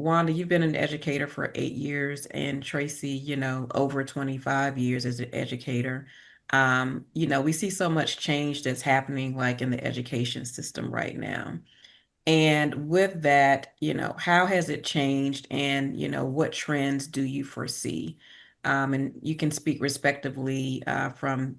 Wanda, you've been an educator for 8 years, and Tracy, over 25 years as an educator. We see so much change that's happening like in the education system right now. And with that, how has it changed and, what trends do you foresee? And you can speak respectively from,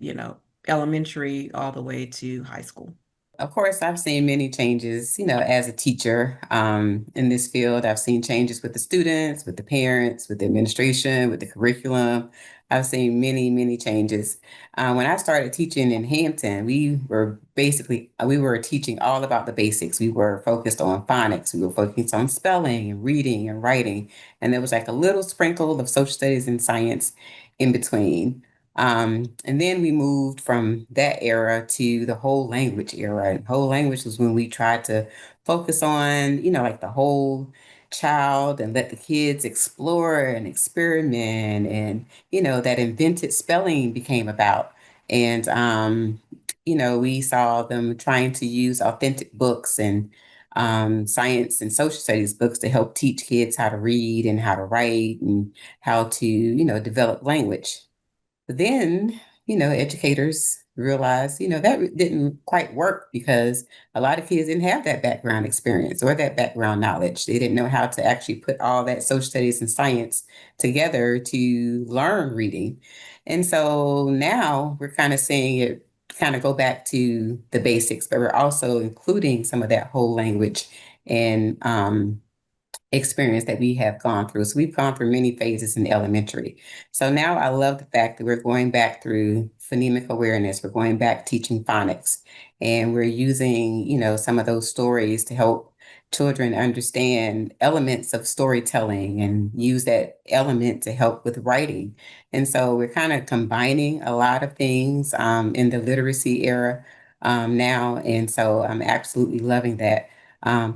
elementary all the way to high school. Of course, I've seen many changes, as a teacher in this field. I've seen changes with the students, with the parents, with the administration, with the curriculum. I've seen many, many changes. When I started teaching in Hampton, we were teaching all about the basics. We were focused on phonics. We were focused on spelling and reading and writing. And there was like a little sprinkle of social studies and science in between. And then we moved from that era to the whole language era. And whole language was when we tried to focus on, like the whole child and let the kids explore and experiment. And, that invented spelling became about. And, we saw them trying to use authentic books and science and social studies books to help teach kids how to read and how to write and how to, develop language. But then, educators realized, didn't quite work because a lot of kids didn't have that background experience or that background knowledge. They didn't know how to actually put all that social studies and science together to learn reading. And so now we're kind of seeing it kind of go back to the basics, but we're also including some of that whole language and experience that we have gone through. So we've gone through many phases in elementary. So now I love the fact that we're going back through phonemic awareness. We're going back teaching phonics, and we're using, some of those stories to help children understand elements of storytelling and use that element to help with writing. And so we're kind of combining a lot of things in the literacy era now. And so I'm absolutely loving that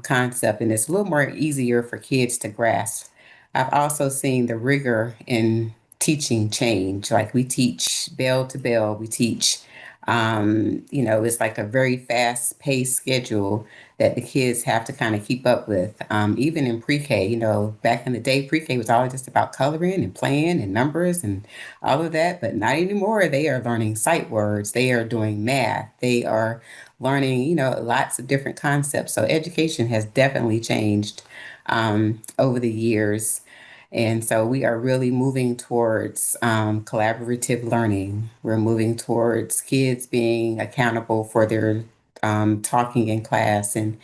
concept, and it's a little more easier for kids to grasp. I've also seen the rigor in teaching change. Like we teach bell to bell, we teach, it's like a very fast paced schedule that the kids have to kind of keep up with. Even in pre-K, back in the day, pre-K was all just about coloring and playing and numbers and all of that, but not anymore. They are learning sight words, they are doing math, they are learning, lots of different concepts. So education has definitely changed over the years. And so we are really moving towards collaborative learning. We're moving towards kids being accountable for their talking in class and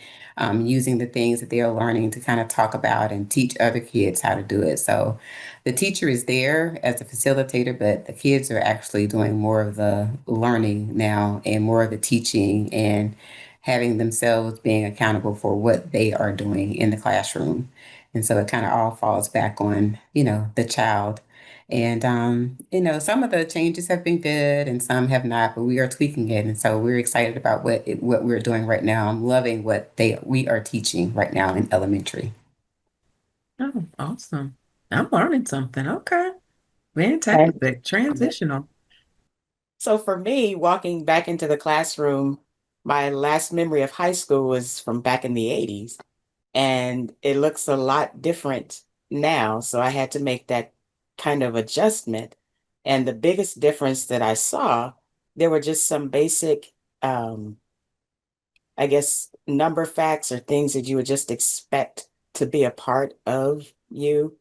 using the things that they are learning to kind of talk about and teach other kids how to do it. So the teacher is there as a facilitator, but the kids are actually doing more of the learning now and more of the teaching and having themselves being accountable for what they are doing in the classroom. And so it kind of all falls back on, the child. And some of the changes have been good and some have not, but we are tweaking it. And so we're excited about what we're doing right now. I'm loving what they we are teaching right now in elementary. Oh, awesome. I'm learning something. Okay. And Fantastic. Transitional. so for me, walking back into the classroom, my last memory of high school was from back in the 80s, and it looks a lot different now. So I had to make that kind of adjustment. And the biggest difference that I saw, there were just some basic, um, I guess, number facts or things that you would just expect to be a part of you.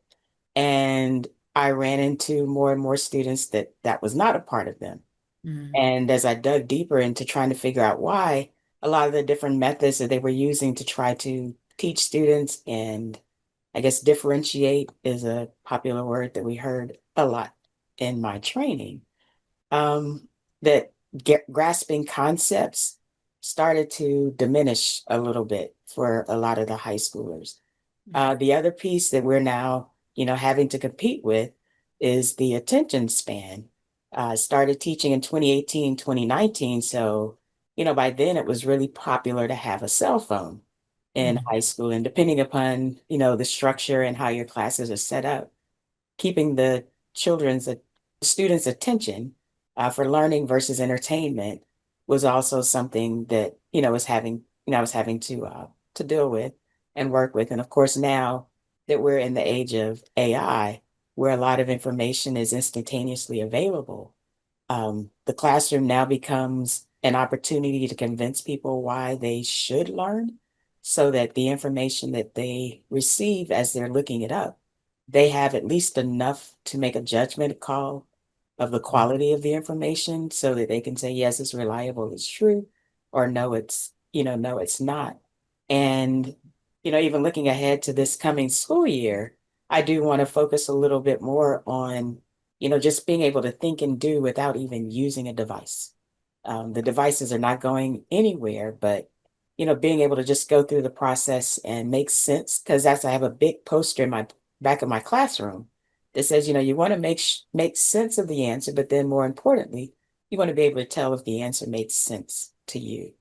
And I ran into more and more students that was not a part of them. Mm. And as I dug deeper into trying to figure out why, a lot of the different methods that they were using to try to teach students and I guess differentiate is a popular word that we heard a lot in my training. That grasping concepts started to diminish a little bit for a lot of the high schoolers. The other piece that we're now, having to compete with is the attention span. I started teaching in 2018, 2019. So, by then it was really popular to have a cell phone in Mm. high school. And depending upon, the structure and how your classes are set up, keeping the children's, students' attention for learning versus entertainment was also something that, was having, I was having to deal with and work with. And of course, now that we're in the age of AI, where a lot of information is instantaneously available. The classroom now becomes an opportunity to convince people why they should learn, so that the information that they receive as they're looking it up, they have at least enough to make a judgment call of the quality of the information so that they can say, yes, it's reliable, it's true, or no, no, it's not. And, even looking ahead to this coming school year, I do want to focus a little bit more on, just being able to think and do without even using a device. The devices are not going anywhere, but, being able to just go through the process and make sense, because I have a big poster in my back of my classroom that says, you want to make sense of the answer, but then more importantly, you want to be able to tell if the answer makes sense to you.